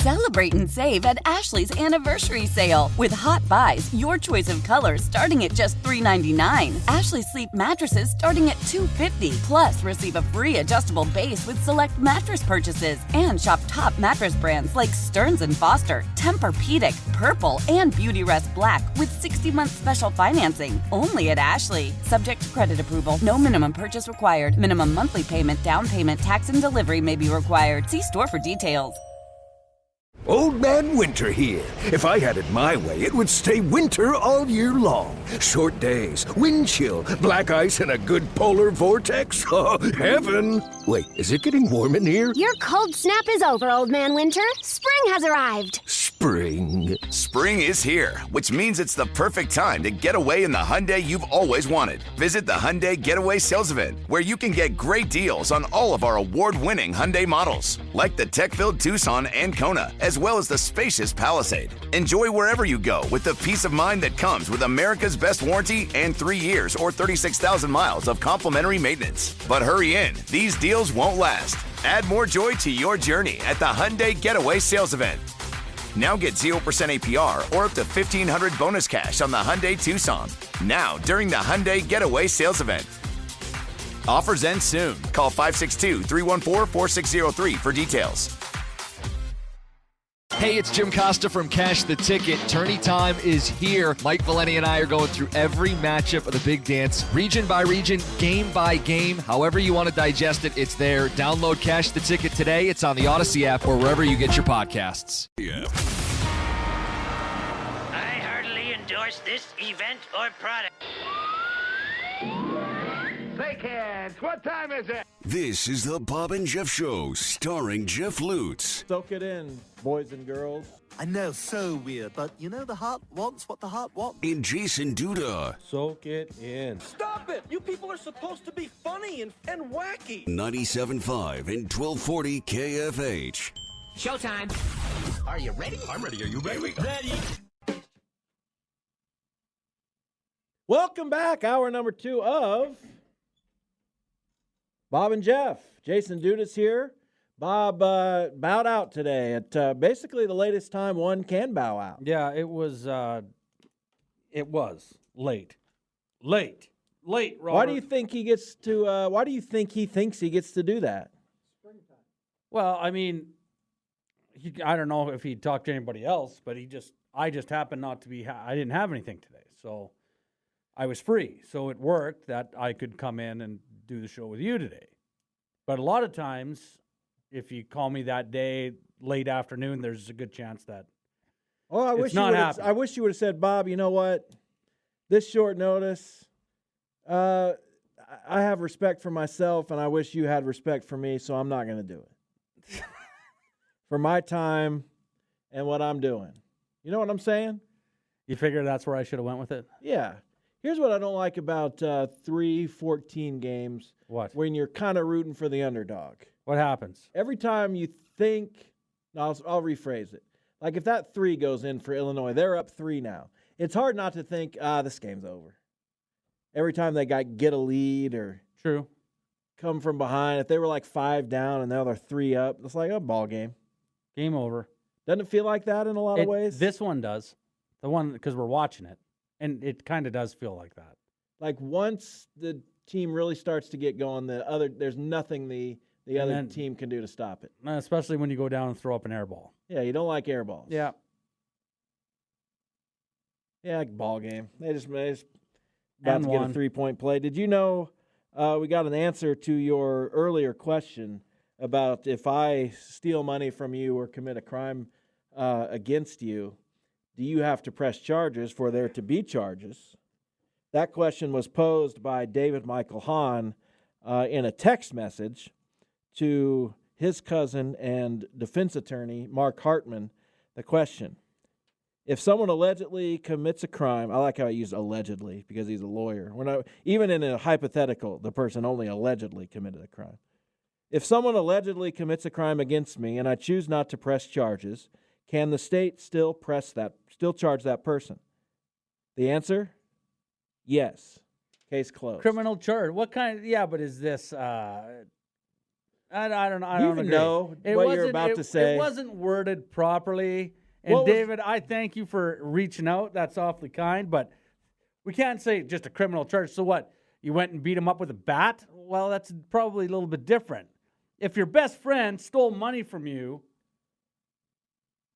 Celebrate and save at Ashley's Anniversary Sale. With Hot Buys, your choice of colors starting at just $3.99. Ashley Sleep mattresses starting at $2.50. Plus, receive a free adjustable base with select mattress purchases. And shop top mattress brands like Stearns & Foster, Tempur-Pedic, Purple, and Beautyrest Black with 60-month special financing. Only at Ashley. Subject to credit approval. No minimum purchase required. Minimum monthly payment, down payment, tax, and delivery may be required. See store for details. Old Man Winter here. If I had it my way, it would stay winter all year long. Short days, wind chill, black ice, and a good polar vortex. Oh, heaven! Wait, is it getting warm in here? Your cold snap is over, Old Man Winter. Spring has arrived. Spring. Spring is here, which means it's the perfect time to get away in the Hyundai you've always wanted. Visit the Hyundai Getaway Sales Event, where you can get great deals on all of our award-winning Hyundai models, like the tech-filled Tucson and Kona, as well as the spacious Palisade. Enjoy wherever you go with the peace of mind that comes with America's best warranty and 3 years or 36,000 miles of complimentary maintenance. But hurry in, these deals won't last. Add more joy to your journey at the Hyundai Getaway Sales Event. Now get 0% APR or up to $1,500 bonus cash on the Hyundai Tucson. Now, during the Hyundai Getaway Sales Event. Offers end soon. Call 562-314-4603 for details. Hey, it's Jim Costa from Cash the Ticket. Tourney time is here. Mike Valeni and I are going through every matchup of the Big Dance, region by region, game by game. However you want to digest it, it's there. Download Cash the Ticket today. It's on the Odyssey app or wherever you get your podcasts. Yeah. I heartily endorse this event or product. Say, kids, what time is it? This is the Bob and Jeff Show, starring Jeff Lutz. Soak it in, boys and girls. I know, so weird, but you know the heart wants what the heart wants. And Jason Duda. Soak it in. Stop it! You people are supposed to be funny and wacky. 97.5 and 1240 KFH. Showtime. Are you ready? I'm ready. Are you ready? Ready. Welcome back. Hour number 2 of Bob and Jeff. Jason Dudas here. Bob bowed out today at basically the latest time one can bow out. Yeah, it was late. Late, Robert. Why do you think he gets to? Why do you think he thinks he gets to do that? Well, I mean, I don't know if he talked to anybody else, but I just happened not to be. I didn't have anything today, so I was free. So it worked that I could come in and do the show with you today. But a lot of times, if you call me that day, late afternoon, there's a good chance that I wish you would have said, Bob, you know what? This short notice, I have respect for myself, and I wish you had respect for me, so I'm not going to do it. For my time and what I'm doing. You know what I'm saying? You figure that's where I should have went with it? Yeah. Here's what I don't like about 3-14 games. What? When you're kind of rooting for the underdog. What happens? Every time you think, I'll rephrase it. Like if that 3 goes in for Illinois, they're up 3 now. It's hard not to think, this game's over. Every time they get a lead or True. Come from behind, if they were like 5 down and now they're 3 up, it's like a ball game. Game over. Doesn't it feel like that in a lot of ways? This one does. The one, because we're watching it. And it kind of does feel like that. Like once the team really starts to get going, there's nothing the other team can do to stop it. Especially when you go down and throw up an air ball. Yeah, you don't like air balls. Yeah. Yeah, like ball game. They just about to get a 3-point play. Did you know we got an answer to your earlier question about if I steal money from you or commit a crime against you, do you have to press charges for there to be charges? That question was posed by David Michael Hahn in a text message to his cousin and defense attorney, Mark Hartman. The question, if someone allegedly commits a crime, I like how I use allegedly because he's a lawyer. Even in a hypothetical, the person only allegedly committed a crime. If someone allegedly commits a crime against me and I choose not to press charges, can the state still charge that person? The answer? Yes. Case closed. Criminal charge. What kind? Yeah, but is this? I don't know. I Do you don't even agree. know what you're about to say? It wasn't worded properly. And David, I thank you for reaching out. That's awfully kind. But we can't say just a criminal charge. So what? You went and beat him up with a bat? Well, that's probably a little bit different. If your best friend stole money from you,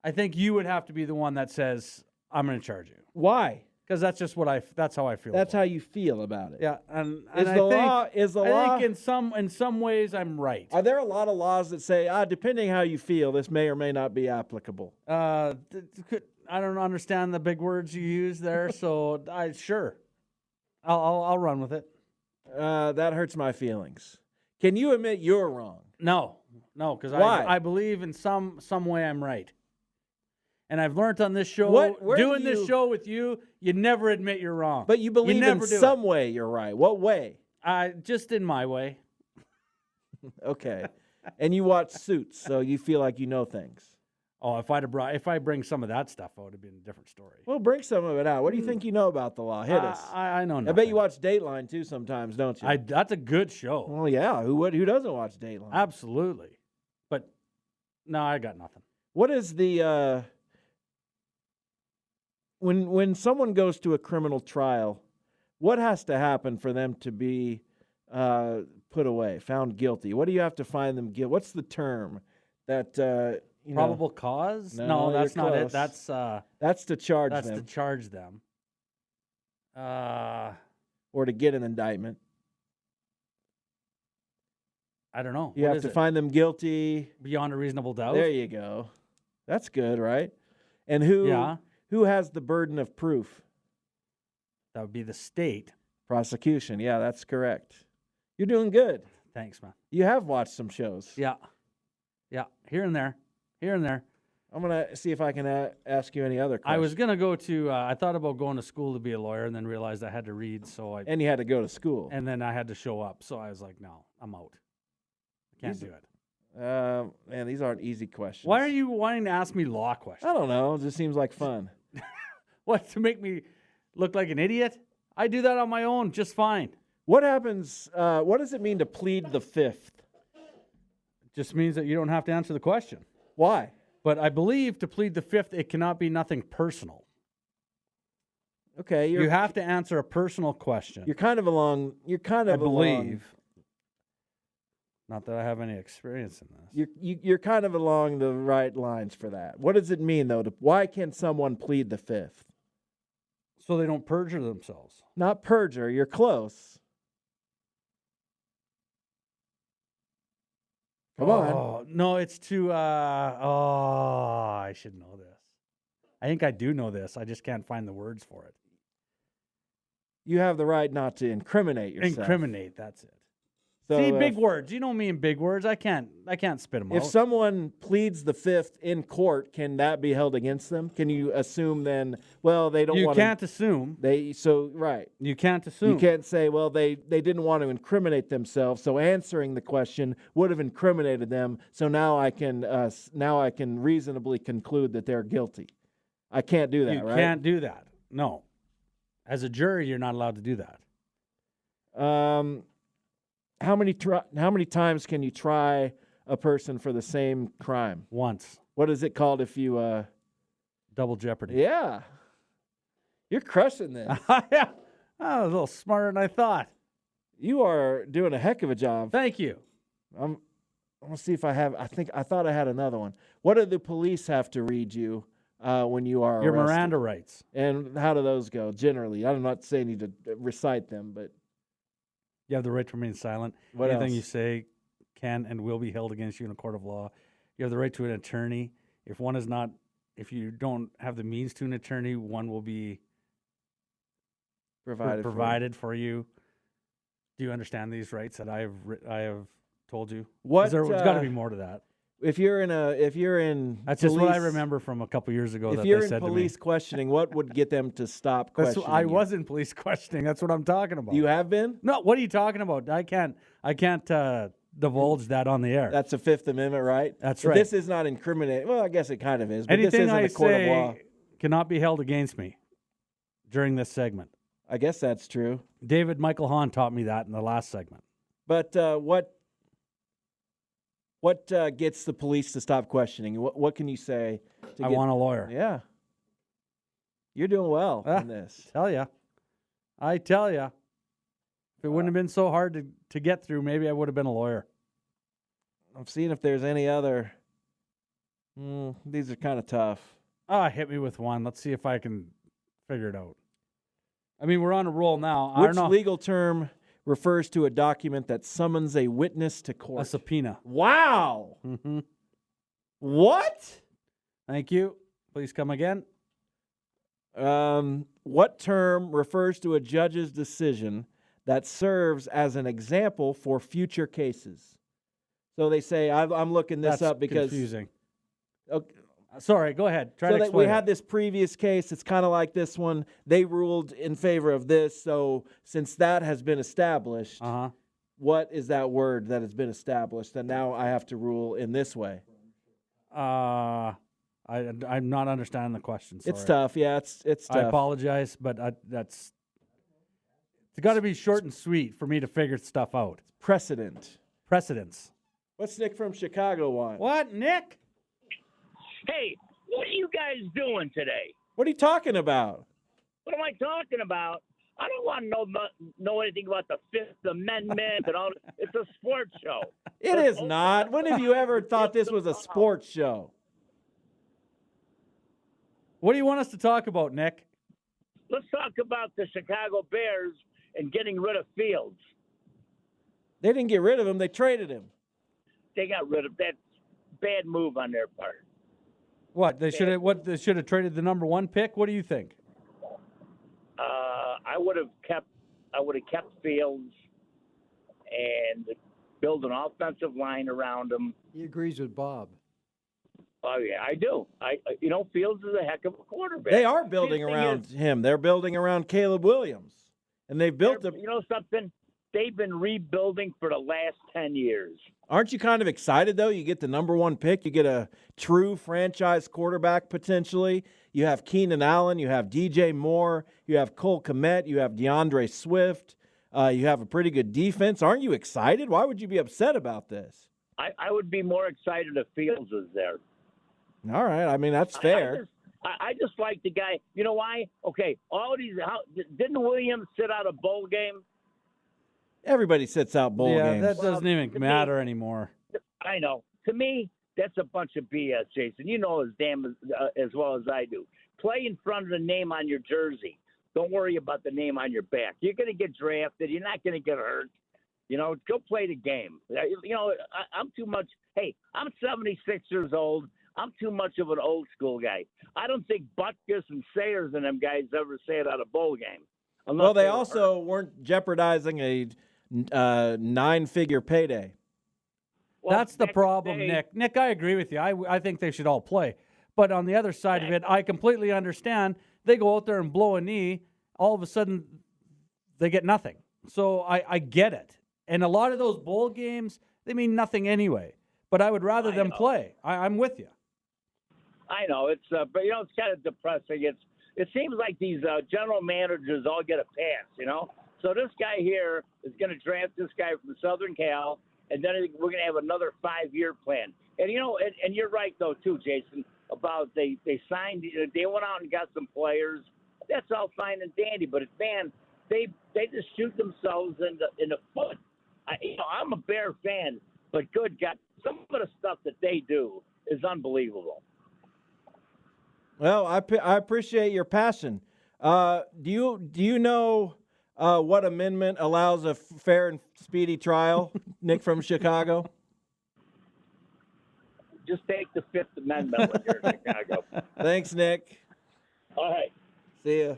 I think you would have to be the one that says, I'm going to charge you. Why? Because that's just that's how I feel. That's how you feel about it. Yeah, and Is the law? I think in some ways I'm right. Are there a lot of laws that say, depending how you feel, this may or may not be applicable? I don't understand the big words you use there, so I'll run with it. That hurts my feelings. Can you admit you're wrong? No, because I believe in some way I'm right. And I've learned on this show, doing this show with you, you never admit you're wrong. But you believe in some way you're right. What way? Just in my way. Okay. And you watch Suits, so you feel like you know things. Oh, if I bring some of that stuff out, it'd be a different story. Well, bring some of it out. What do you think you know about the law? Hit us. I know nothing. I bet you watch Dateline too sometimes, don't you? That's a good show. Well, yeah. Who doesn't watch Dateline? Absolutely. But no, I got nothing. What is the when someone goes to a criminal trial, what has to happen for them to be put away, found guilty? What do you have to find them guilty? What's the term that probable cause? No, that's not it. That's to charge them. That's to charge them. Or to get an indictment. I don't know. You have to find them guilty beyond a reasonable doubt. There you go. That's good, right? And who has the burden of proof? That would be the state. Prosecution. Yeah, that's correct. You're doing good. Thanks, man. You have watched some shows. Yeah. Here and there. I'm going to see if I can ask you any other questions. I was going to go to, I thought about going to school to be a lawyer and then realized I had to read. And you had to go to school. And then I had to show up. So I was like, no, I'm out. I can't do it. Man, these aren't easy questions. Why are you wanting to ask me law questions? I don't know. It just seems like fun. What, to make me look like an idiot? I do that on my own just fine. What happens, what does it mean to plead the fifth? It just means that you don't have to answer the question. Why? But I believe to plead the fifth, it cannot be nothing personal. Okay. You have to answer a personal question. I believe. Not that I have any experience in this. You're kind of along the right lines for that. What does it mean, though? Why can someone plead the fifth? So they don't perjure themselves. Not perjure. You're close. Come on. No, it's to, I should know this. I think I do know this. I just can't find the words for it. You have the right not to incriminate yourself. Incriminate, that's it. So see, big words. You know me in big words. I can't spit them out. If someone pleads the fifth in court, can that be held against them? Can you assume then, well, they don't want to... You can't assume. Right. You can't assume. You can't say, well, they didn't want to incriminate themselves, so answering the question would have incriminated them, so now I can reasonably conclude that they're guilty. I can't do that, right? You can't do that. No. As a jury, you're not allowed to do that. How many times can you try a person for the same crime? Once. What is it called if you... Double jeopardy. Yeah. You're crushing this. Yeah. I was a little smarter than I thought. You are doing a heck of a job. Thank you. I'm going to see if I have... I thought I had another one. What do the police have to read you when you are Your arrested? Miranda rights. And how do those go generally? I'm not saying you to recite them, but... You have the right to remain silent. What Anything else? you say can and will be held against you in a court of law. You have the right to an attorney. If you don't have the means to an attorney, one will be provided for you. Do you understand these rights that I have told you? There's got to be more to that. If you're in that's just what I remember from a couple years ago. If that you're they in said police to me. questioning, what would get them to stop questioning? I was in police questioning. That's what I'm talking about. You have been? No. What are you talking about? I can't divulge that on the air. That's a Fifth Amendment right. That's but right. This is not incriminating. Well, I guess it kind of is. But Anything this isn't I a court of law. say cannot be held against me during this segment. I guess that's true. David Michael Hahn taught me that in the last segment. But what What gets the police to stop questioning? What can you say? I want a lawyer. Yeah. You're doing well in this. I tell you. If it wouldn't have been so hard to get through, maybe I would have been a lawyer. I'm seeing if there's any other. These are kind of tough. Hit me with one. Let's see if I can figure it out. I mean, we're on a roll now. I Which don't know. legal term refers to a document that summons a witness to court? A subpoena. Wow. Mm-hmm. What? Thank you. Please come again. What term refers to a judge's decision that serves as an example for future cases? So they say, I'm looking this up because... confusing. Okay. Sorry, go ahead. Try to explain. We had this previous case. It's kind of like this one. They ruled in favor of this. So since that has been established, what is that word that has been established? And now I have to rule in this way. I'm not understanding the question. Sorry. It's tough. Yeah, it's tough. I apologize, but it's got to be short and sweet for me to figure stuff out. Precedence. What's Nick from Chicago want? What, Nick? Hey, what are you guys doing today? What are you talking about? What am I talking about? I don't want to know anything about the Fifth Amendment and all. It's a sports show. It is not. When have you ever thought this was a sports show? What do you want us to talk about, Nick? Let's talk about the Chicago Bears and getting rid of Fields. They didn't get rid of him. They traded him. They got rid of that. Bad move on their part. What they should have traded the number 1 pick. What do you think? I would have kept Fields and build an offensive line around him. He agrees with Bob. Oh yeah, I do. Fields is a heck of a quarterback. They are building around him. They're building around Caleb Williams, and they've built a. You know something? They've been rebuilding for the last 10 years. Aren't you kind of excited, though? You get the number 1 pick. You get a true franchise quarterback, potentially. You have Keenan Allen. You have DJ Moore. You have Cole Kmet. You have DeAndre Swift. You have a pretty good defense. Aren't you excited? Why would you be upset about this? I would be more excited if Fields was there. All right. I mean, that's fair. I just like the guy. You know why? Okay, didn't Williams sit out a bowl game? Everybody sits out bowl games. Yeah, that doesn't even matter anymore. I know. To me, that's a bunch of BS, Jason. You know as well as I do. Play in front of the name on your jersey. Don't worry about the name on your back. You're going to get drafted. You're not going to get hurt. Go play the game. I'm too much. Hey, I'm 76 years old. I'm too much of an old school guy. I don't think Butkus and Sayers and them guys ever sat out a bowl game. Well, they also weren't jeopardizing a 9-figure payday. Well, that's the problem, Nick. Nick, I agree with you. I think they should all play. But on the other side of it, I completely understand. They go out there and blow a knee. All of a sudden, they get nothing. So I get it. And a lot of those bowl games, they mean nothing anyway. But I would rather them play. I'm with you. I know. It's but it's kind of depressing. It seems like these general managers all get a pass, So this guy here is going to draft this guy from Southern Cal, and then we're going to have another 5-year plan. And and you're right though too, Jason, about they signed, they went out and got some players. That's all fine and dandy, but they just shoot themselves in the foot. I'm a Bear fan, but good God, some of the stuff that they do is unbelievable. Well, I appreciate your passion. Do you know what amendment allows a fair and speedy trial, Nick from Chicago? Just take the Fifth Amendment when you're in Chicago. Thanks, Nick. All right. See ya.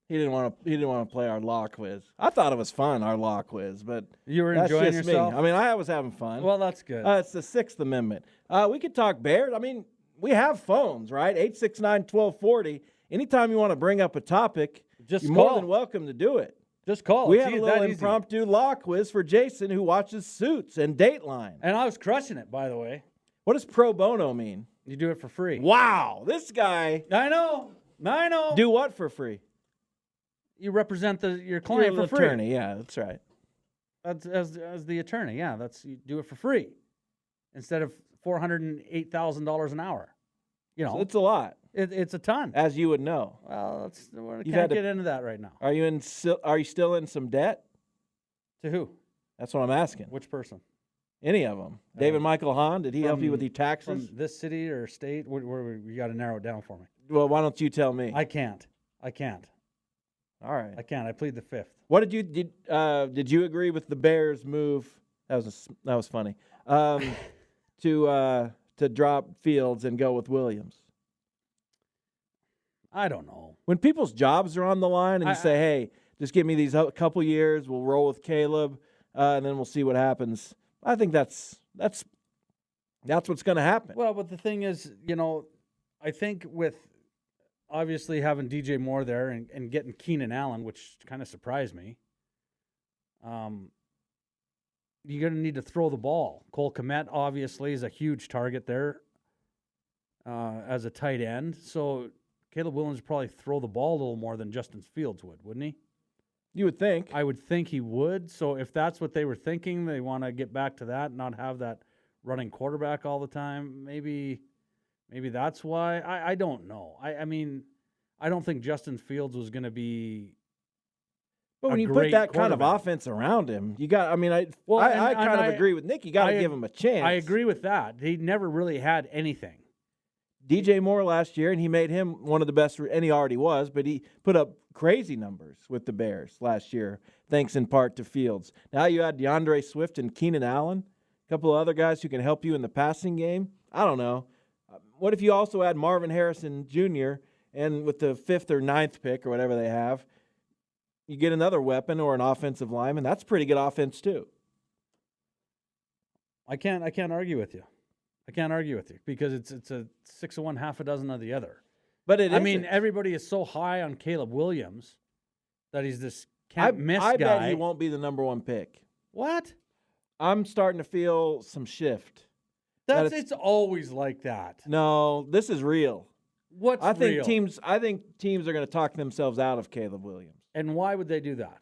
He didn't want to play our law quiz. I thought it was fun, our law quiz, but you were enjoying just yourself. Me. I mean, I was having fun. Well, that's good. It's the Sixth Amendment. We could talk Bears. I mean, we have phones, right? 869-1240. Anytime you want to bring up a topic, you're more than welcome to do it. Just call. We had a little impromptu law quiz for Jason, who watches Suits and Dateline. And I was crushing it, by the way. What does pro bono mean? You do it for free. Wow, this guy. I know. Do what for free? You represent your client You're for free. Attorney, yeah, that's right. That's as the attorney, yeah. You do it for free. instead of $408,000 an hour. You know, So it's a lot, it's a ton. as you would know. Well, we You've can't had to- get into that right now. Are you still in some debt? To who? That's what I'm asking. Which person? Any of them? David Michael Hahn, did he help you with your taxes? From this city or state? Where you got to narrow it down for me. Well, why don't you tell me? I can't. All right. I can't. I plead the fifth. What did you agree with the Bears' move? That was funny. To drop Fields and go with Williams. I don't know. When people's jobs are on the line and you say, "Hey, just give me these couple years. We'll roll with Caleb, and then we'll see what happens." I think that's what's going to happen. Well, but the thing is, you know, I think with obviously having DJ Moore there and getting Keenan Allen, which kind of surprised me, you're going to need to throw the ball. Cole Kmet obviously is a huge target there as a tight end. So Caleb Williams would probably throw the ball a little more than Justin Fields would, wouldn't he? You would think. I would think he would. So if that's what they were thinking, they want to get back to that, not have that running quarterback all the time. Maybe that's why. I don't know. I mean, I don't think Justin Fields was going to be. But when you put that kind of offense around him, you got. I mean, I kind of agree with Nick. You got to give him a chance. I agree with that. He never really had anything. DJ Moore last year, and he made him one of the best, and he already was, but he put up crazy numbers with the Bears last year, thanks in part to Fields. Now you add DeAndre Swift and Keenan Allen, a couple of other guys who can help you in the passing game. I don't know. What if you also add Marvin Harrison Jr., and with the 5th or 9th pick or whatever they have, you get another weapon or an offensive lineman. That's pretty good offense too. I can't argue with you. I can't argue with you because it's a 6 of one, half a dozen of the other. But I mean, everybody is so high on Caleb Williams that he's this can't-miss guy. I bet he won't be the number one pick. What? I'm starting to feel some shift. It's always like that. No, this is real. What's real? I think teams are going to talk themselves out of Caleb Williams. And why would they do that?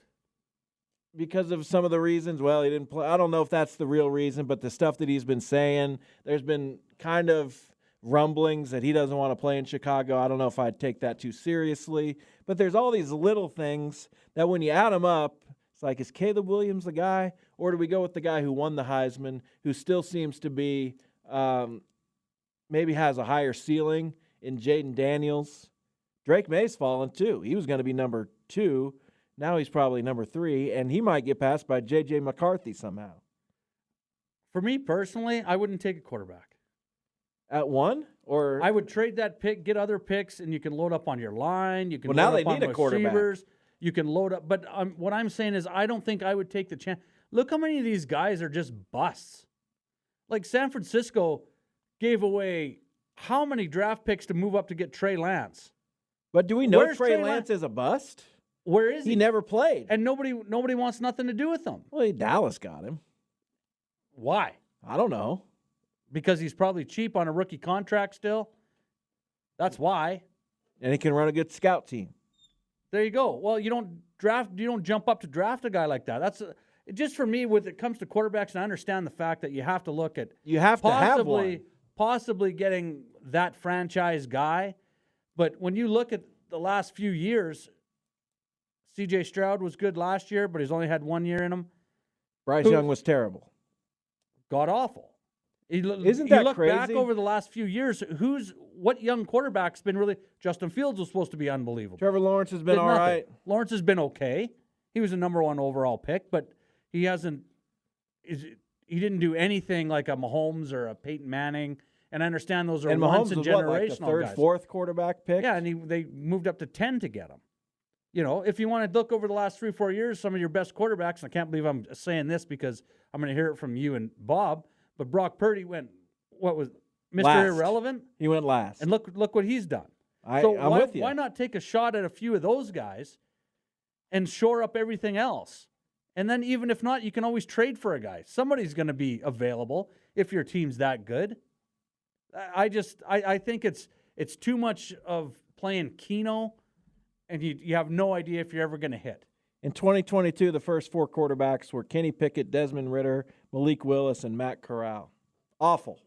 Because of some of the reasons. Well, he didn't play. I don't know if that's the real reason, but the stuff that he's been saying, there's been kind of rumblings that he doesn't want to play in Chicago. I don't know if I'd take that too seriously. But there's all these little things that when you add them up, it's like, is Caleb Williams the guy? Or do we go with the guy who won the Heisman, who still seems to be maybe has a higher ceiling in Jaden Daniels? Drake May's fallen too. He was going to be number 2. Now he's probably number 3, and he might get passed by J.J. McCarthy somehow. For me personally, I wouldn't take a quarterback. At 1? Or I would trade that pick, get other picks, and you can load up on your line. You can now load they up on need a quarterback. receivers. You can load up. But what I'm saying is I don't think I would take the chance. Look how many of these guys are just busts. Like San Francisco gave away how many draft picks to move up to get Trey Lance? But do we know Trey Lance is a bust? Where is he? He never played. And nobody wants nothing to do with him. Well, Dallas got him. Why? I don't know. Because he's probably cheap on a rookie contract still. That's why. And he can run a good scout team. There you go. Well, you don't jump up to draft a guy like that. That's just for me. When it comes to quarterbacks, and I understand the fact that you have to look at to have one. Possibly getting that franchise guy. But when you look at the last few years, C.J. Stroud was good last year, but he's only had 1 year in him. Bryce Young was terrible. God awful. Isn't that look crazy? Back over the last few years, what young quarterback's been really? Justin Fields was supposed to be unbelievable. Trevor Lawrence has been all right. Lawrence has been okay. He was a number 1 overall pick, but he hasn't. He didn't do anything like a Mahomes or a Peyton Manning. And I understand those are once in generational like the third, guys. 4th quarterback pick. Yeah, and they moved up to 10 to get him. You know, if you want to look over the last 3-4 years, some of your best quarterbacks, and I can't believe I'm saying this because I'm going to hear it from you and Bob, but Brock Purdy went, what was Mr. Last. Irrelevant? He went last. And look what he's done. I'm with you. Why not take a shot at a few of those guys and shore up everything else? And then even if not, you can always trade for a guy. Somebody's going to be available if your team's that good. I think it's too much of playing Keno, and you have no idea if you're ever going to hit. In 2022, the first 4 quarterbacks were Kenny Pickett, Desmond Ridder, Malik Willis, and Matt Corral. Awful.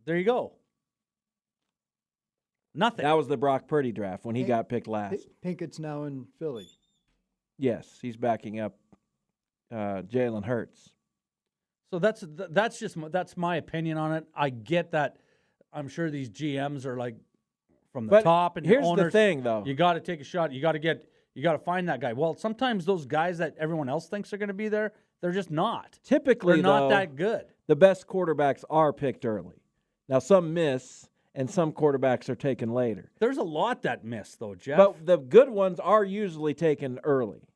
There you go. Nothing. That was the Brock Purdy draft when he got picked last. Pinkett's now in Philly. Yes, he's backing up Jalen Hurts. So that's my opinion on it. I get that. I'm sure these GMs are like from the top, and here's owners, the thing, though. You got to take a shot. You got to find that guy. Well, sometimes those guys that everyone else thinks are going to be there, they're just not. Typically, they're not that good. The best quarterbacks are picked early. Now, some miss, and some quarterbacks are taken later. There's a lot that miss, though, Jeff. But the good ones are usually taken early.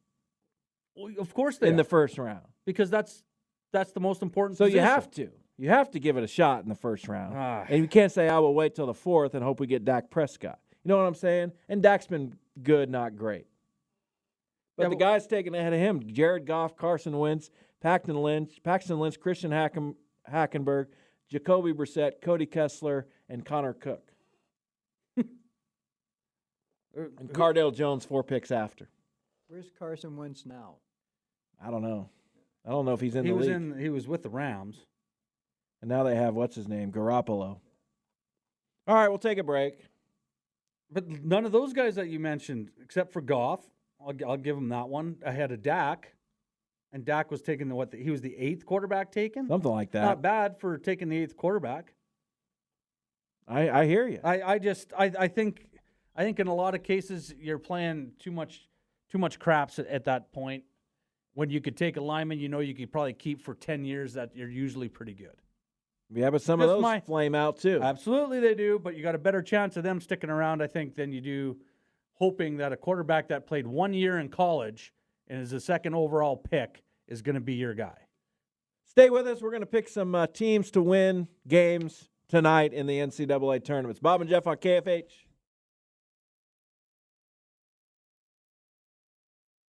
Well, of course they in are. the first round, because that's the most important. So position. you have to give it a shot in the first round, and you can't say I will wait till the fourth and hope we get Dak Prescott. You know what I'm saying? And Dak's been good, not great. But the guys taken ahead of him: Jared Goff, Carson Wentz, Paxton Lynch, Christian Hackenberg, Jacoby Brissett, Cody Kessler, and Connor Cook. And Cardale Jones 4 picks after. Where's Carson Wentz now? I don't know. I don't know if he's in the league. He was with the Rams. And now they have, what's his name, Garoppolo. All right, we'll take a break. But none of those guys that you mentioned, except for Goff, I'll give him that one, ahead of Dak. And Dak was taking he was the 8th quarterback taken? Something like that. Not bad for taking the 8th quarterback. I hear you. I think in a lot of cases you're playing too much craps at that point. When you could take a lineman, you could probably keep for 10 years, that you're usually pretty good. Yeah, but some of those flame out too. Absolutely they do, but you got a better chance of them sticking around, I think, than you do hoping that a quarterback that played 1 year in college and is a second overall pick is going to be your guy. Stay with us. We're going to pick some teams to win games tonight in the NCAA tournaments. Bob and Jeff on KFH.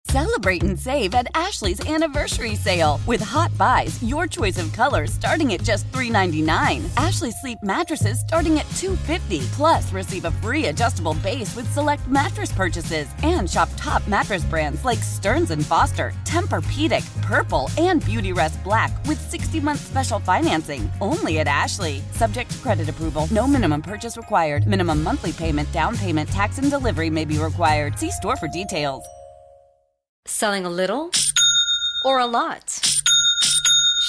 Celebrate and save at Ashley's Anniversary Sale. With Hot Buys, your choice of colors starting at just $3.99. Ashley Sleep mattresses starting at $2.50. Plus, receive a free adjustable base with select mattress purchases. And shop top mattress brands like Stearns & Foster, Tempur-Pedic, Purple, and Beautyrest Black with 60-month special financing. Only at Ashley. Subject to credit approval. No minimum purchase required. Minimum monthly payment, down payment, tax, and delivery may be required. See store for details. Selling a little or a lot?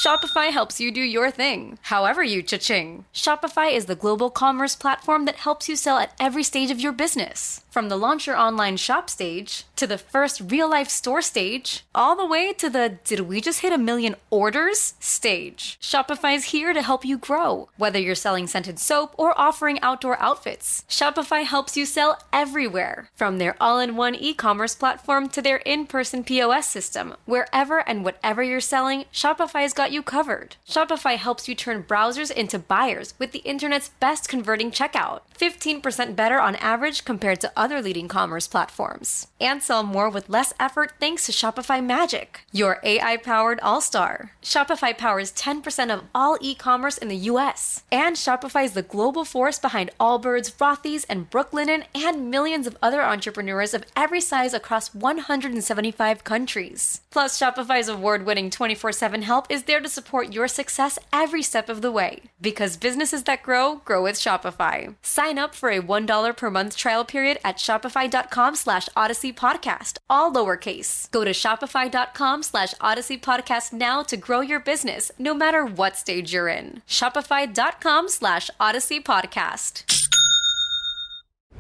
Shopify helps you do your thing, however you cha-ching. Shopify is the global commerce platform that helps you sell at every stage of your business. From the launch your online shop stage, to the first real-life store stage, all the way to the did we just hit 1 million orders stage. Shopify's here to help you grow. Whether you're selling scented soap or offering outdoor outfits, Shopify helps you sell everywhere. From their all-in-one e-commerce platform to their in-person POS system, wherever and whatever you're selling, Shopify's got you covered. Shopify helps you turn browsers into buyers with the internet's best converting checkout. 15% better on average compared to other leading commerce platforms. And sell more with less effort thanks to Shopify Magic, your AI-powered all-star. Shopify powers 10% of all e-commerce in the U.S. And Shopify is the global force behind Allbirds, Rothy's, and Brooklinen, and millions of other entrepreneurs of every size across 175 countries. Plus, Shopify's award-winning 24/7 help is there to support your success every step of the way. Because businesses that grow with Shopify. Sign up for a $1 per month trial period at shopify.com/Odyssey Podcast, all lowercase. Go to shopify.com/Odyssey Podcast now to grow your business, no matter what stage you're in. Shopify.com/Odyssey Podcast.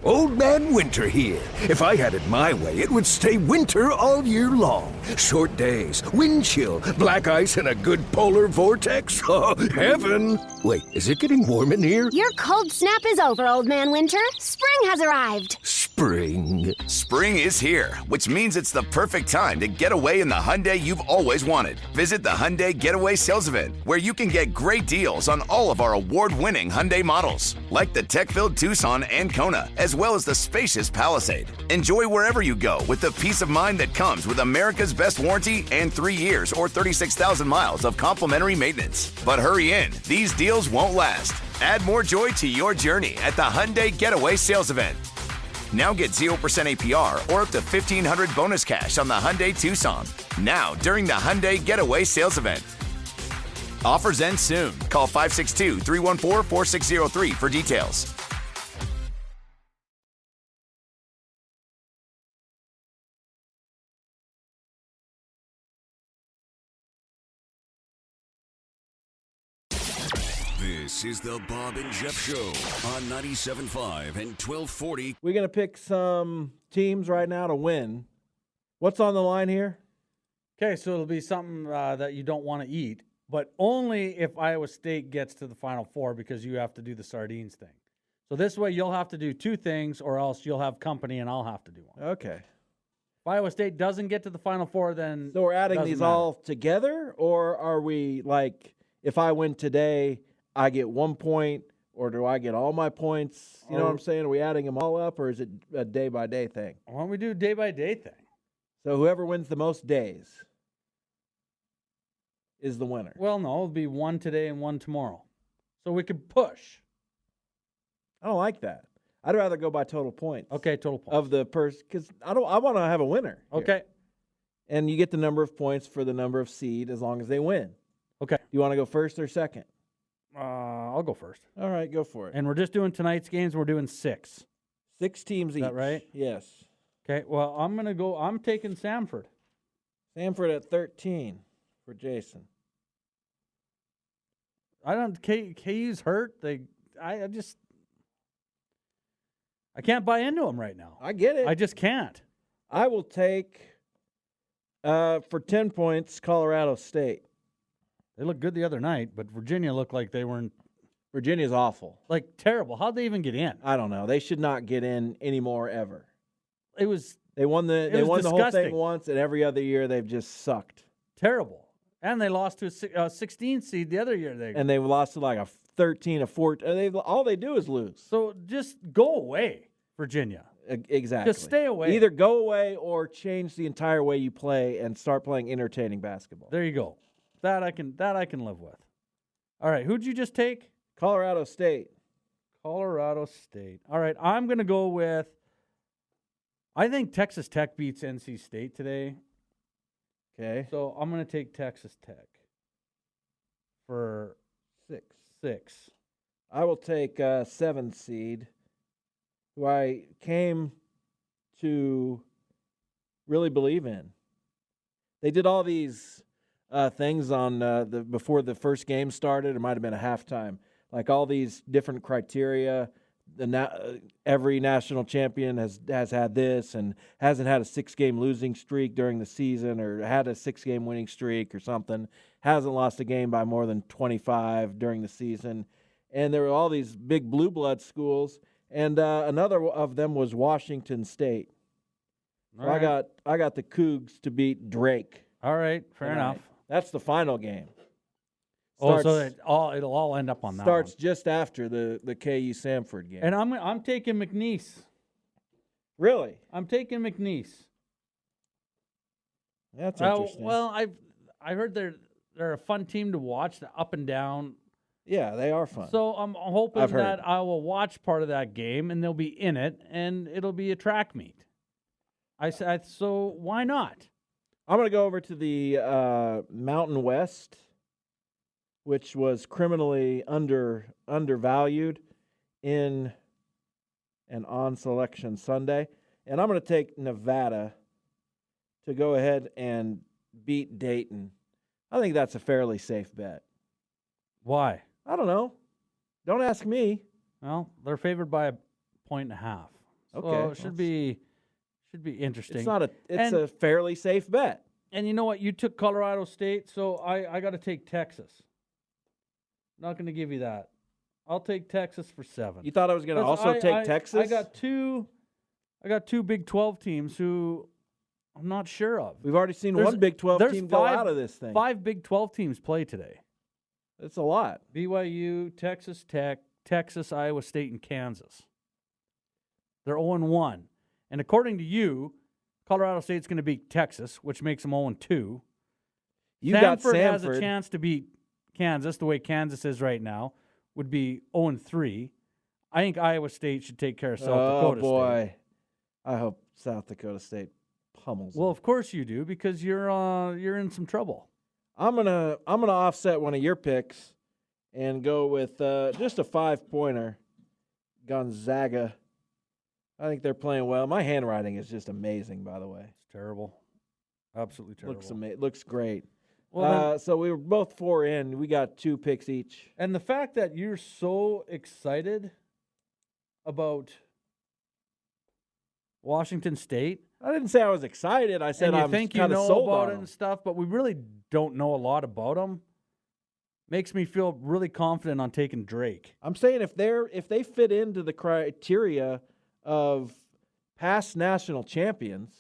Old Man Winter here. If I had it my way, it would stay winter all year long. Short days, wind chill, black ice, and a good polar vortex. Oh, heaven. Wait, is it getting warm in here? Your cold snap is over, Old Man Winter. Spring has arrived. Spring. Spring is here, which means it's the perfect time to get away in the Hyundai you've always wanted. Visit the Hyundai Getaway Sales Event, where you can get great deals on all of our award-winning Hyundai models, like the tech-filled Tucson and Kona, as well as the spacious Palisade. Enjoy wherever you go with the peace of mind that comes with America's best warranty and 3 years or 36,000 miles of complimentary maintenance. But hurry in, these deals won't last. Add more joy to your journey at the Hyundai Getaway Sales Event. Now get 0% APR or up to $1,500 bonus cash on the Hyundai Tucson. Now, during the Hyundai Getaway Sales Event. Offers end soon. Call 562-314-4603 for details. This is the Bob and Jeff Show on 97.5 and 1240. We're going to pick some teams right now to win. What's on the line here? Okay, so it'll be something that you don't want to eat, but only if Iowa State gets to the Final Four, because you have to do the sardines thing. So this way you'll have to do two things, or else you'll have company and I'll have to do one. Okay. If Iowa State doesn't get to the Final Four, then So we're adding these all together, or are we like, if I win today, I get 1 point, or do I get all my points? You know what I'm saying? Are we adding them all up, or is it a day-by-day thing? Why don't we do a day-by-day thing? So whoever wins the most days is the winner. Well, no, it'll be one today and one tomorrow. So we could push. I don't like that. I'd rather go by total points. Okay, total points. Of the person, because I want to have a winner. Okay. Here. And you get the number of points for the number of seed as long as they win. Okay. Do you want to go first or second? I'll go first. All right, go for it. And we're just doing tonight's games. We're doing 6. 6 teams each. Is that right? Yes. Okay, well, I'm taking Samford. Samford at 13 for Jason. KU's hurt. I can't buy into them right now. I get it. I just can't. I will take, for 10 points, Colorado State. They looked good the other night, but Virginia looked like they weren't. Virginia's awful. Like, terrible. How'd they even get in? I don't know. They should not get in anymore ever. They won the disgusting. whole thing once, and every other year they've just sucked. Terrible. And they lost to a 16 seed the other year. And they've lost to like a 13, a 14. All they do is lose. So just go away, Virginia. Exactly. Just stay away. Either go away or change the entire way you play and start playing entertaining basketball. There you go. That I can live with. All right, who'd you just take? Colorado State. Colorado State. All right, I'm going to go with, I think Texas Tech beats NC State today. Okay. So I'm going to take Texas Tech for 6. I will take 7 seed, who I came to really believe in. They did all these things on before the first game started. It might have been a halftime. Like all these different criteria. Every national champion has had this and hasn't had a 6-game losing streak during the season, or had a 6-game winning streak or something. Hasn't lost a game by more than 25 during the season. And there were all these big blue blood schools, and another of them was Washington State. So right. I got the Cougs to beat Drake. All right, fair enough. That's the final game. So it'll all end up on that. Starts just after the KU Samford game. And I'm taking McNeese. Really? I'm taking McNeese. That's interesting. Well, I heard they're a fun team to watch, up and down. Yeah, they are fun. So I'm hoping that I will watch part of that game and they'll be in it, and it'll be a track meet. So why not? I'm going to go over to the Mountain West, which was criminally undervalued in and on Selection Sunday. And I'm going to take Nevada to go ahead and beat Dayton. I think that's a fairly safe bet. Why? I don't know. Don't ask me. Well, they're favored by 1.5. Okay. So it should be interesting. It's a fairly safe bet. And you know what? You took Colorado State, so I got to take Texas. Not going to give you that. I'll take Texas for 7. You thought I was going to also take Texas? I got two Big 12 teams who I'm not sure of. We've already seen one Big 12 team go out of this thing. 5 Big 12 teams play today. That's a lot. BYU, Texas Tech, Texas, Iowa State, and Kansas. They're 0-1. And according to you, Colorado State's going to beat Texas, which makes them 0-2. Samford has a chance to beat Kansas, the way Kansas is right now, would be 0-3. I think Iowa State should take care of South Dakota State. Oh, boy. I hope South Dakota State pummels Well, them. of course you do, because you're in some trouble. I'm gonna offset one of your picks and go with just a 5-pointer. Gonzaga. I think they're playing well. My handwriting is just amazing, by the way. It's terrible. Absolutely terrible. Looks great. Well, so we were both 4 in. We got 2 picks each. And the fact that you're so excited about Washington State. I didn't say I was excited. I said I think you know about it and stuff, but we really don't know a lot about them. Makes me feel really confident on taking Drake. I'm saying if they fit into the criteria of past national champions,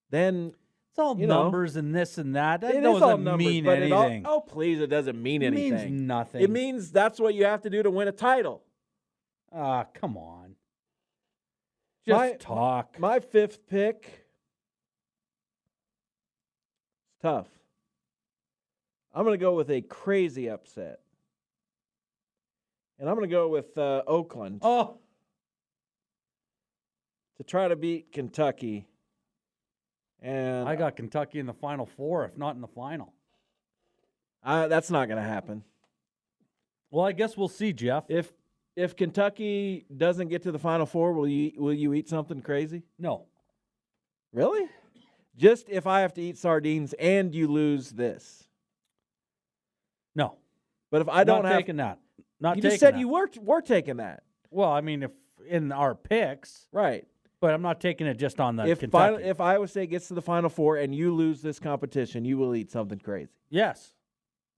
then it's all numbers and this and that. That it is all doesn't numbers, mean but anything. Oh, please, it doesn't mean anything. It means nothing. It means that's what you have to do to win a title. Ah, come on. Just talk. My 5th pick. It's tough. I'm going to go with a crazy upset. And I'm going to go with Oakland. Oh. To try to beat Kentucky. And I got Kentucky in the Final Four, if not in the final. That's not going to happen. Well, I guess we'll see, Jeff. If Kentucky doesn't get to the Final Four, will you eat something crazy? No. Really? Just if I have to eat sardines and you lose this. No. But if I don't not have taking that. Not you taking just said that. you were taking that. Well, I mean, if in our picks, right? But I'm not taking it just on the Kentucky. If Iowa State gets to the Final Four and you lose this competition, you will eat something crazy. Yes.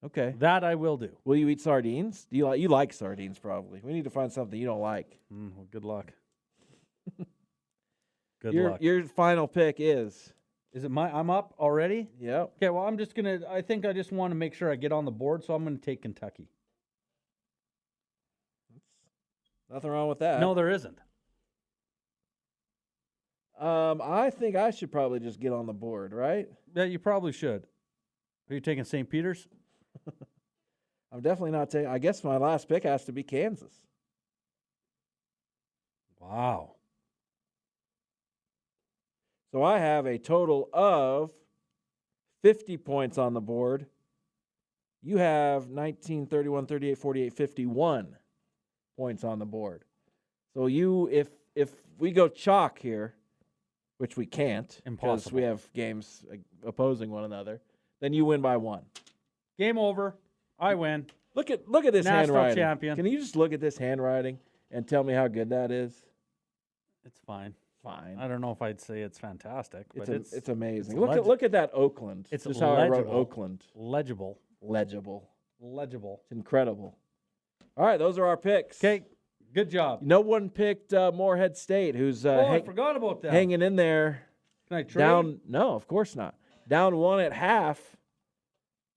Okay. That I will do. Will you eat sardines? Do you like sardines? Probably. We need to find something you don't like. Well, good luck. Your final pick is. Is it I'm up already? Yep. Okay, well, I think I just want to make sure I get on the board, so I'm going to take Kentucky. Nothing wrong with that. No, there isn't. I think I should probably just get on the board, right? Yeah, you probably should. Are you taking St. Peter's? I'm definitely not taking. I guess my last pick has to be Kansas. Wow. So I have a total of 50 points on the board. You have 19, 31, 38, 48, 51 points on the board. So if we go chalk here, which we can't because we have games opposing one another, then you win by 1. Game over. I win. Look at this National handwriting. Champion. Can you just look at this handwriting and tell me how good that is? It's fine. Fine. I don't know if I'd say it's fantastic, but it's amazing. It's look at that Oakland. It's just how I wrote Oakland. Legible. It's incredible. All right, those are our picks. Okay, good job. No one picked Morehead State, who's I forgot about that. Hanging in there. Can I trade? Down? No, of course not. Down 1 at half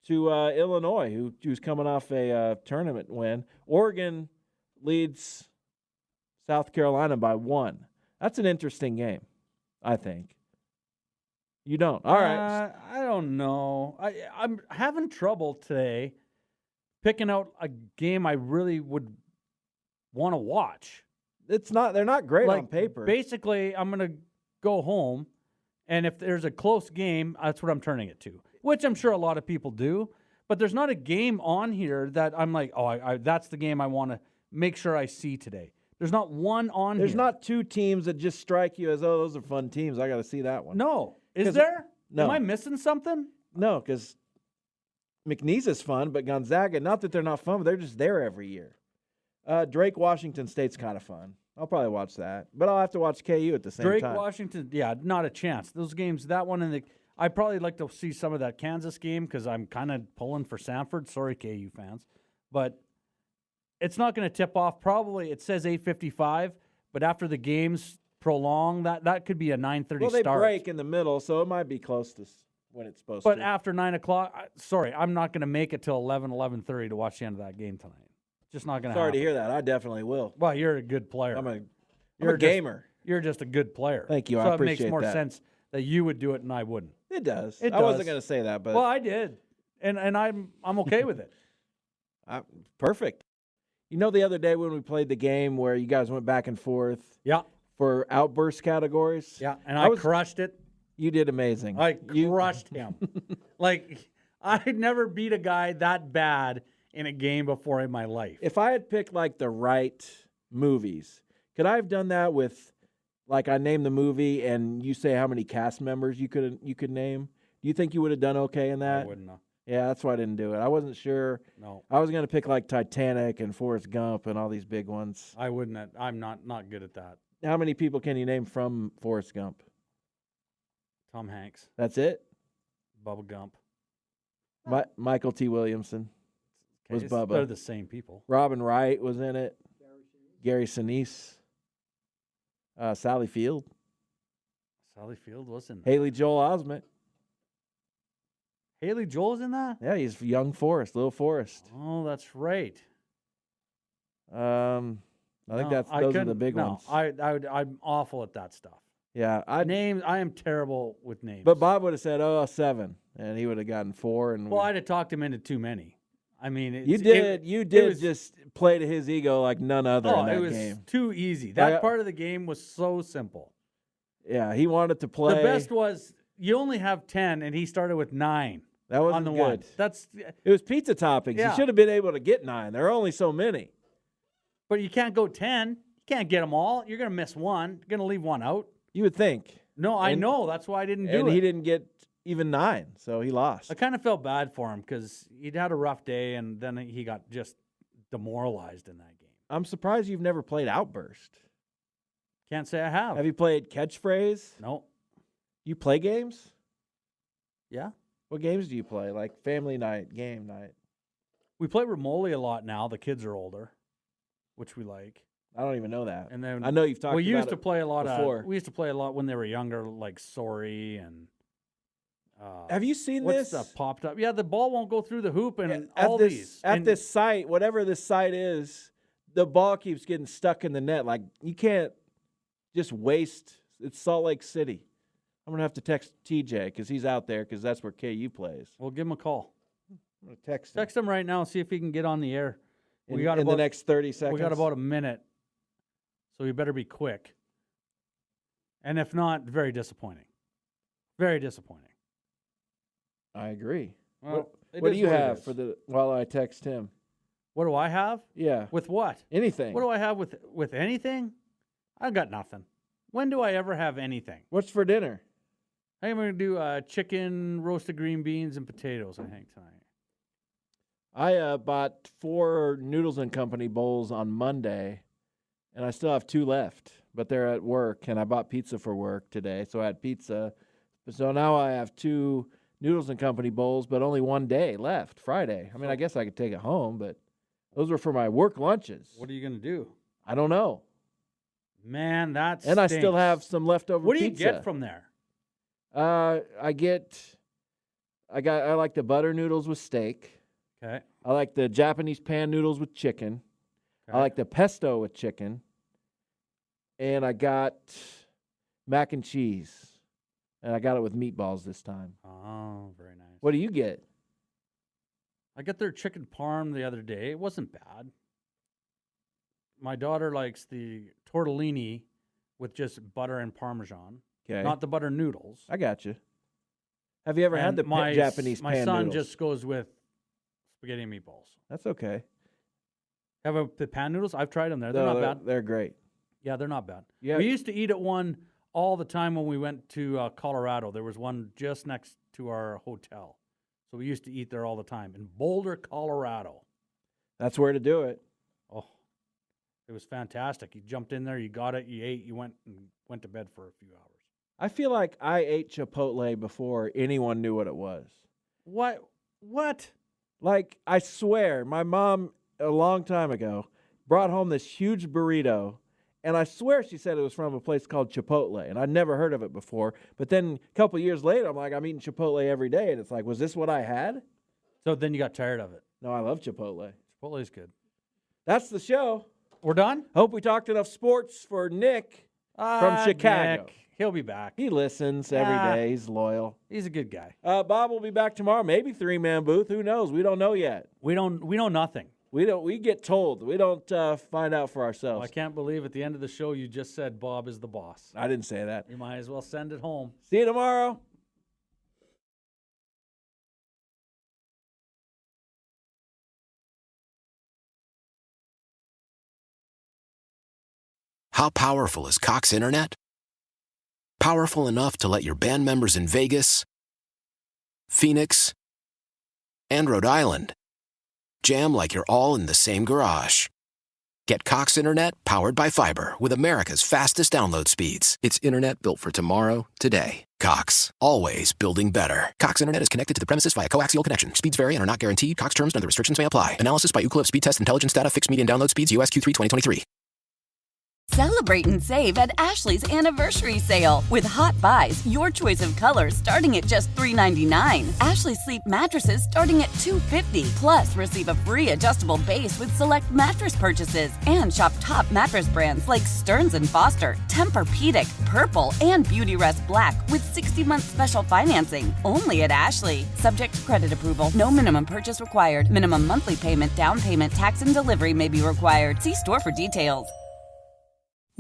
to Illinois, who's coming off a tournament win. Oregon leads South Carolina by 1. That's an interesting game, I think. You don't. All right. I don't know. I'm having trouble today picking out a game I really would want to watch. They're not great on paper. Basically, I'm going to go home, and if there's a close game, that's what I'm turning it to, which I'm sure a lot of people do. But there's not a game on here that I'm like, that's the game I want to make sure I see today. There's not one on here. There's not 2 teams that just strike you as, those are fun teams. I got to see that one. No. Is there? No. Am I missing something? No, because McNeese is fun, but Gonzaga, not that they're not fun, but they're just there every year. Drake Washington State's kind of fun. I'll probably watch that. But I'll have to watch KU at the same time. Drake Washington, yeah, not a chance. Those games, that one and I'd probably like to see some of that Kansas game because I'm kind of pulling for Sanford. Sorry, KU fans. But it's not going to tip off. Probably it says 8:55, but after the games prolong, that could be a 9:30 start. Well, they break in the middle, so it might be close to when it's supposed to. But after 9 o'clock, sorry, I'm not going to make it till 11:30 to watch the end of that game tonight. Just not going to happen. Sorry to hear that. I definitely will. Well, you're a good player. I'm a gamer. You're just a good player. Thank you. So I appreciate that. it makes more sense that you would do it and I wouldn't. It does. I wasn't going to say that, but well, I did, and I'm okay with it. Perfect. You know, the other day when we played the game where you guys went back and forth, for outburst categories, and I crushed it. You did amazing. I crushed him. Like I'd never beat a guy that bad in a game before in my life. If I had picked like the right movies, could I have done that with, like, I name the movie and you say how many cast members you could name? Do you think you would have done okay in that? I wouldn't know. Yeah, that's why I didn't do it. I wasn't sure. No. I was going to pick like Titanic and Forrest Gump and all these big ones. I wouldn't. I'm not good at that. How many people can you name from Forrest Gump? Tom Hanks. That's it? Bubba Gump. Michael T. Williamson was Bubba. They're the same people. Robin Wright was in it. Gary Sinise. Sally Field. Sally Field was in there. Haley Joel Osment. Haley Joel's in that? Yeah, he's young Forrest, little Forrest. Oh, that's right. I think those are the big ones. I'm awful at that stuff. Yeah, names. I am terrible with names. But Bob would have said, 7, and he would have gotten 4. And I'd have talked him into too many. I mean, you did just play to his ego like none other in that it was game. Too easy. That part of the game was so simple. Yeah, he wanted to play. The best was you only have 10, and he started with 9. That wasn't on the good. One. It was pizza toppings. Yeah. You should have been able to get 9. There are only so many. But you can't go 10. You can't get them all. You're going to miss one. You're going to leave one out. You would think. No, I know. That's why I didn't do it. And he didn't get even 9, so he lost. I kind of felt bad for him because he'd had a rough day, and then he got just demoralized in that game. I'm surprised you've never played Outburst. Can't say I have. Have you played Catchphrase? No. You play games? Yeah. What games do you play? Like family night, game night? We play Remoli a lot now. The kids are older, which we like. I don't even know that. And then I know you've talked about it We used to play a lot before. We used to play a lot when they were younger, like Sorry and. Have you seen what's this? Stuff popped up? Yeah, the ball won't go through the hoop and these. At and this site, whatever this site is, the ball keeps getting stuck in the net. Like, you can't just waste. It's Salt Lake City. I'm going to have to text TJ because he's out there because that's where KU plays. We'll give him a call. I'm going to text him. Text him right now and see if he can get on the air. In the next 30 seconds. We got about a minute, so we better be quick. And if not, very disappointing. Very disappointing. I agree. Well, what do you have while I text him? What do I have? Yeah. With what? Anything. What do I have with anything? I got nothing. When do I ever have anything? What's for dinner? I'm going to do chicken, roasted green beans, and potatoes, I think, tonight. I bought 4 Noodles and Company bowls on Monday, and I still have 2 left, but they're at work, and I bought pizza for work today, so I had pizza. So now I have 2 Noodles and Company bowls, but only 1 day left, Friday. I mean, I guess I could take it home, but those were for my work lunches. What are you going to do? I don't know. Man, that's And I still have some leftover pizza. What do you get from there? I like the butter noodles with steak. Okay. I like the Japanese pan noodles with chicken. Okay. I like the pesto with chicken. And I got mac and cheese. And I got it with meatballs this time. Oh, very nice. What do you get? I got their chicken parm the other day. It wasn't bad. My daughter likes the tortellini with just butter and Parmesan. Okay. Not the butter noodles. I got you. Have you ever had the Japanese pan noodles? My son noodles? just goes with spaghetti and meatballs. That's okay. Have the pan noodles? I've tried them there. They're not bad. They're great. Yeah, they're not bad. Yeah. We used to eat at one all the time when we went to Colorado. There was one just next to our hotel. So we used to eat there all the time in Boulder, Colorado. That's where to do it. Oh, it was fantastic. You jumped in there, you got it, you ate, you went to bed for a few hours. I feel like I ate Chipotle before anyone knew what it was. What? Like, I swear, my mom, a long time ago, brought home this huge burrito, and I swear she said it was from a place called Chipotle, and I'd never heard of it before. But then a couple years later, I'm eating Chipotle every day, and it's like, was this what I had? So then you got tired of it. No, I love Chipotle. Chipotle's good. That's the show. We're done? Hope we talked enough sports for Nick from Chicago. Nick. He'll be back. He listens every day. He's loyal. He's a good guy. Bob will be back tomorrow. Maybe 3-man booth. Who knows? We don't know yet. We know nothing. We get told. We don't find out for ourselves. Well, I can't believe at the end of the show you just said Bob is the boss. I didn't say that. You might as well send it home. See you tomorrow. How powerful is Cox Internet? Powerful enough to let your band members in Vegas, Phoenix, and Rhode Island jam like you're all in the same garage. Get Cox Internet powered by fiber with America's fastest download speeds. It's internet built for tomorrow, today. Cox, always building better. Cox Internet is connected to the premises via coaxial connection. Speeds vary and are not guaranteed. Cox terms and other restrictions may apply. Analysis by Ookla Speed Test Intelligence Data. Fixed median download speeds. US Q3 2023. Celebrate and save at Ashley's Anniversary Sale. With Hot Buys, your choice of colors starting at just $3.99. Ashley Sleep mattresses starting at $2.50. Plus, receive a free adjustable base with select mattress purchases. And shop top mattress brands like Stearns & Foster, Tempur-Pedic, Purple, and Beautyrest Black with 60-month special financing. Only at Ashley. Subject to credit approval. No minimum purchase required. Minimum monthly payment, down payment, tax, and delivery may be required. See store for details.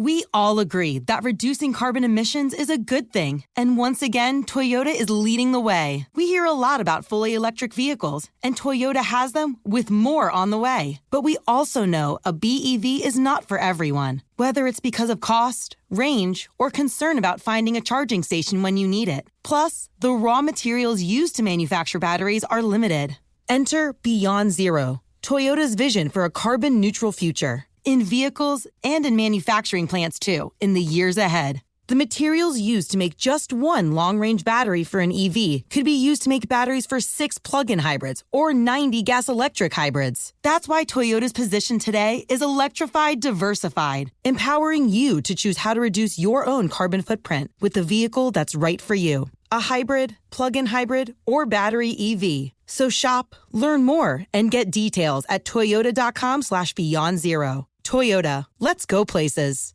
We all agree that reducing carbon emissions is a good thing. And once again, Toyota is leading the way. We hear a lot about fully electric vehicles, and Toyota has them with more on the way. But we also know a BEV is not for everyone. Whether it's because of cost, range, or concern about finding a charging station when you need it. Plus, the raw materials used to manufacture batteries are limited. Enter Beyond Zero, Toyota's vision for a carbon-neutral future. In vehicles and in manufacturing plants, too, in the years ahead. The materials used to make just one long-range battery for an EV could be used to make batteries for 6 plug-in hybrids or 90 gas-electric hybrids. That's why Toyota's position today is electrified, diversified, empowering you to choose how to reduce your own carbon footprint with the vehicle that's right for you. A hybrid, plug-in hybrid, or battery EV. So shop, learn more, and get details at toyota.com/beyondzero. Toyota, let's go places.